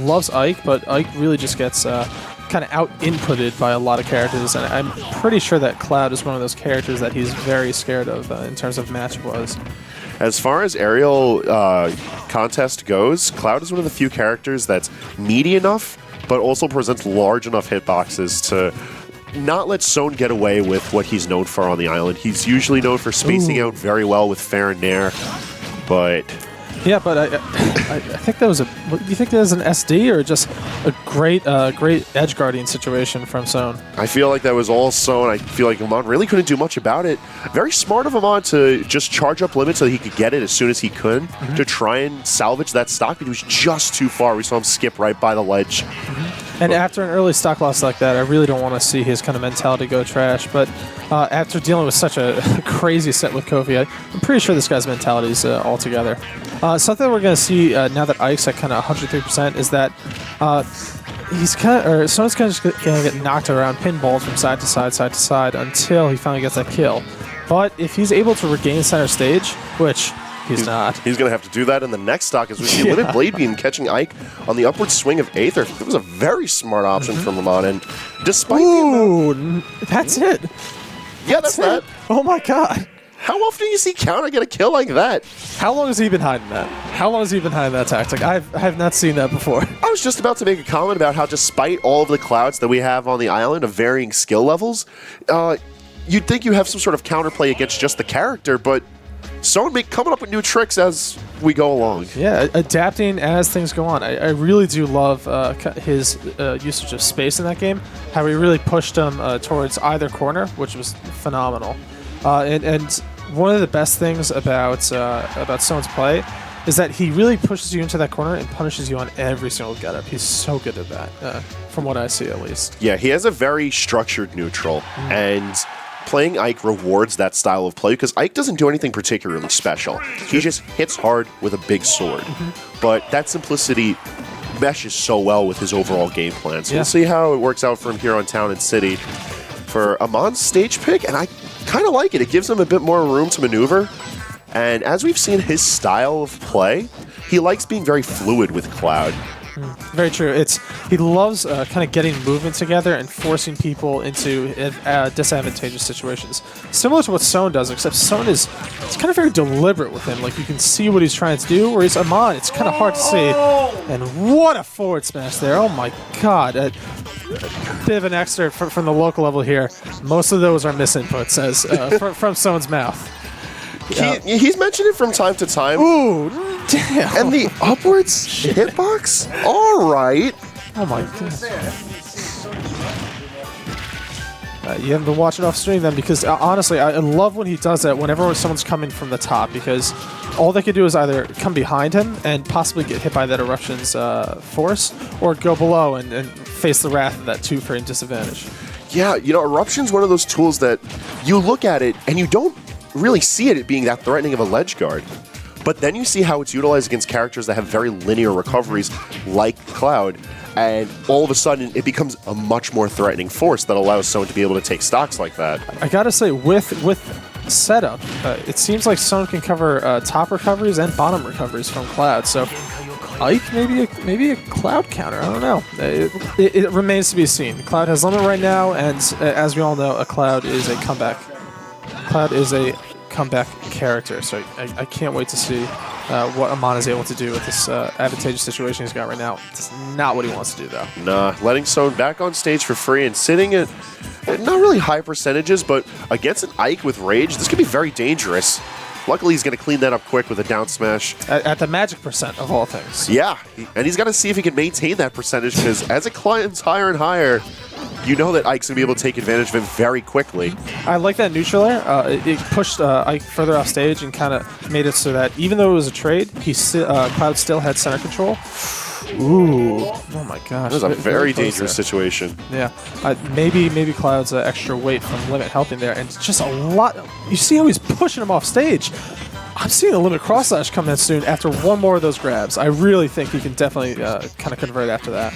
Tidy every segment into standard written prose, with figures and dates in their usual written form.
loves Ike, but Ike really just gets kind of out-inputted by a lot of characters, and I'm pretty sure that Cloud is one of those characters that he's very scared of in terms of match-wise. As far as aerial contest goes, Cloud is one of the few characters that's meaty enough, but also presents large enough hitboxes to not let Soan get away with what he's known for on the island. He's usually known for spacing out very well with fair and nair, but... Yeah, but I think that was a... Do you think that was an SD or just a great edge guarding situation from Soan? I feel like that was all Soan. I feel like Amon really couldn't do much about it. Very smart of Amon to just charge up limit so that he could get it as soon as he could to try and salvage that stock, but he was just too far. We saw him skip right by the ledge. And after an early stock loss like that, I really don't want to see his kind of mentality go trash. But after dealing with such a crazy set with Kofi, I'm pretty sure this guy's mentality is all together. Something we're going to see now that Ike's at kind of 103% is that Soan's kind of just going to get knocked around, pinballed from side to side until he finally gets that kill. But if he's able to regain center stage, which... He's not. He's going to have to do that in the next stock as we see Livid Blade Beam catching Ike on the upward swing of Aether. It was a very smart option from Amon, and despite that's it. Yeah, that's that. Oh my god. How often do you see Counter get a kill like that? How long has he been hiding that? How long has he been hiding that tactic? I have not seen that before. I was just about to make a comment about how despite all of the clouds that we have on the island of varying skill levels, you'd think you have some sort of counterplay against just the character, but Soan coming up with new tricks as we go along. Yeah, adapting as things go on. I really do love his usage of space in that game, how he really pushed him towards either corner, which was phenomenal. And one of the best things about Soan's play is that he really pushes you into that corner and punishes you on every single getup. He's so good at that, from what I see at least. Yeah, he has a very structured neutral, and playing Ike rewards that style of play because Ike doesn't do anything particularly special. He just hits hard with a big sword. But that simplicity meshes so well with his overall game plan. So we'll see how it works out for him here on Town and City. For Amon's stage pick, and I kind of like it. It gives him a bit more room to maneuver. And as we've seen his style of play, he likes being very fluid with Cloud. Very true. He loves kind of getting movement together and forcing people into disadvantageous situations. Similar to what Soan does, except Soan is kind of very deliberate with him. Like, you can see what he's trying to do, whereas Amon, it's kind of hard to see. And what a forward smash there. Oh my god. A bit of an excerpt from the local level here. Most of those are misinputs from Soan's mouth. He's mentioned it from time to time. Ooh, damn. And the upwards hitbox? All right. Oh my goodness. You haven't been watching off stream then, because honestly, I love when he does that whenever someone's coming from the top, because all they can do is either come behind him and possibly get hit by that Eruption's force, or go below and face the wrath of that 2-frame disadvantage. Yeah, Eruption's one of those tools that you look at it and you don't really see it being that threatening of a ledge guard. But then you see how it's utilized against characters that have very linear recoveries like Cloud, and all of a sudden it becomes a much more threatening force that allows someone to be able to take stocks like that. I gotta say, with setup, it seems like Soan can cover top recoveries and bottom recoveries from Cloud, so Ike maybe a Cloud counter, I don't know. It remains to be seen. Cloud has limit right now, and as we all know, Cloud is a comeback character, so I can't wait to see what Amon is able to do with this advantageous situation he's got right now. It's not what he wants to do, though. Nah, letting Soan back on stage for free and sitting at not really high percentages, but against an Ike with Rage, this could be very dangerous. Luckily, he's going to clean that up quick with a down smash. At the magic percent of all things. Yeah, and he's got to see if he can maintain that percentage, because as it climbs higher and higher, you know that Ike's going to be able to take advantage of it very quickly. I like that neutral air. It pushed Ike further off stage and kind of made it so that even though it was a trade, Cloud still had center control. Ooh, oh my gosh. That was a very dangerous situation. Yeah, maybe Cloud's extra weight from limit helping there, and just a lot. You see how he's pushing him off stage. I'm seeing a limit cross slash come in soon after one more of those grabs. I really think he can definitely kind of convert after that.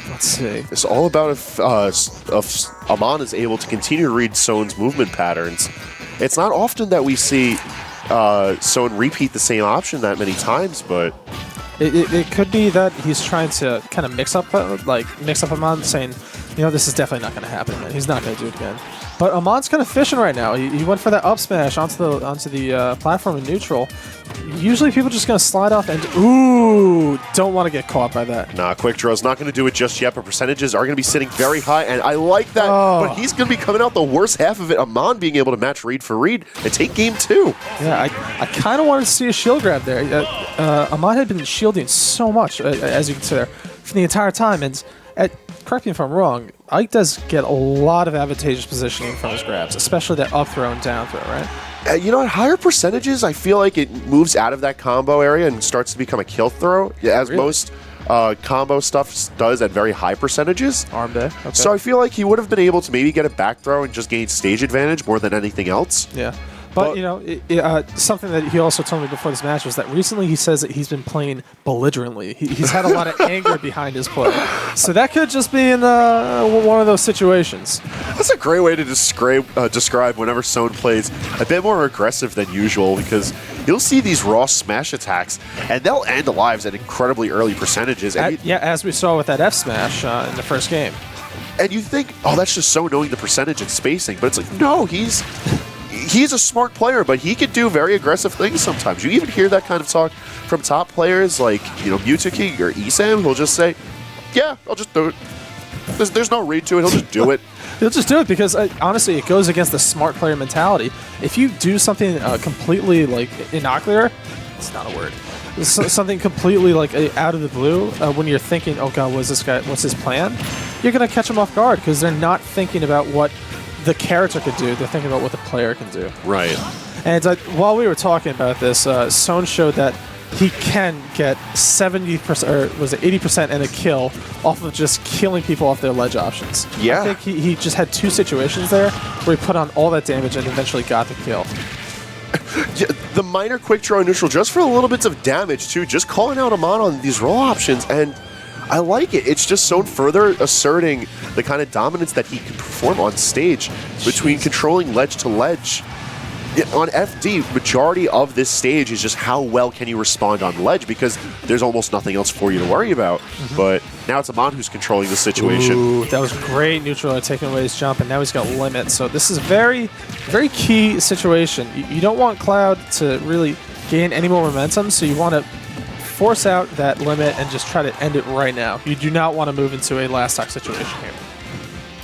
Let's see. It's all about if Amon is able to continue to read Soan's movement patterns. It's not often that we see Soan repeat the same option that many times, but It could be that he's trying to kind of mix up Amon, saying, you know, this is definitely not going to happen, man. He's not going to do it again. But Amon's kind of fishing right now. He went for that up smash onto the platform in neutral. Usually people just going to slide off and, ooh, don't want to get caught by that. Nah, Quick Draw's not going to do it just yet, but percentages are going to be sitting very high, and I like that. But he's going to be coming out the worst half of it. Amon being able to match read for read and take game 2. Yeah, I kind of wanted to see a shield grab there. Amon had been shielding so much, as you can see there, for the entire time. And correct me if I'm wrong, Ike does get a lot of advantageous positioning from his grabs, especially that up throw and down throw, right? You know, at higher percentages, I feel like it moves out of that combo area and starts to become a kill throw, as most combo stuff does at very high percentages. Arm day. Okay. So I feel like he would have been able to maybe get a back throw and just gain stage advantage more than anything else. Yeah. But, you know, something that he also told me before this match was that recently he says that he's been playing belligerently. He's had a lot of anger behind his play. So that could just be in one of those situations. That's a great way to describe whenever Soan plays a bit more aggressive than usual, because you'll see these raw smash attacks, and they'll end lives at incredibly early percentages. Yeah, as we saw with that F smash in the first game. And you think, oh, that's just so knowing the percentage and spacing. But it's like, no, he's a smart player, but he can do very aggressive things sometimes. You even hear that kind of talk from top players like, you know, Mewtwo or Esam, who'll just say, yeah, I'll just do it. There's no read to it. He'll just do it. He'll just do it because, honestly, it goes against the smart player mentality. If you do something completely, like, innocular, it's not a word. Something completely, like, out of the blue, when you're thinking, oh, God, what's his plan? You're going to catch him off guard because they're not thinking about what the character could do. They're thinking about what the player can do. Right. And while we were talking about this, Soan showed that he can get 70%, or was it 80% and a kill off of just killing people off their ledge options. Yeah. I think he just had 2 situations there where he put on all that damage and eventually got the kill. Yeah, the minor quick draw neutral just for a little bits of damage too, just calling out Amon on these roll options, and I like it. It's just so further asserting the kind of dominance that he can perform on stage between controlling ledge to ledge. On FD, majority of this stage is just how well can you respond on ledge, because there's almost nothing else for you to worry about. But now it's Amon who's controlling the situation. Ooh, that was great neutral taking away his jump, and now he's got limit. So this is a very, very key situation. You don't want Cloud to really gain any more momentum, so you want to force out that limit and just try to end it right now. You do not want to move into a last stock situation here,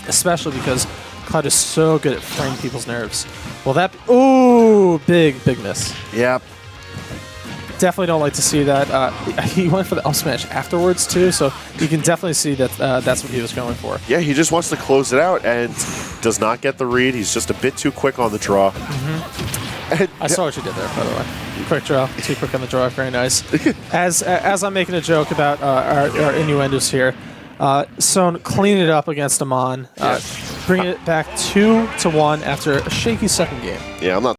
especially because Cloud is so good at fraying people's nerves. Well, that... Ooh, big miss. Yep. Definitely don't like to see that. He went for the up smash afterwards, too, so you can definitely see that that's what he was going for. Yeah, he just wants to close it out and does not get the read. He's just a bit too quick on the draw. And I saw what you did there, by the way. Quick draw, too quick on the draw, very nice. As I'm making a joke about our innuendos here, Soan cleaning it up against Amon, bringing it back 2-1 after a shaky second game. Yeah, I'm not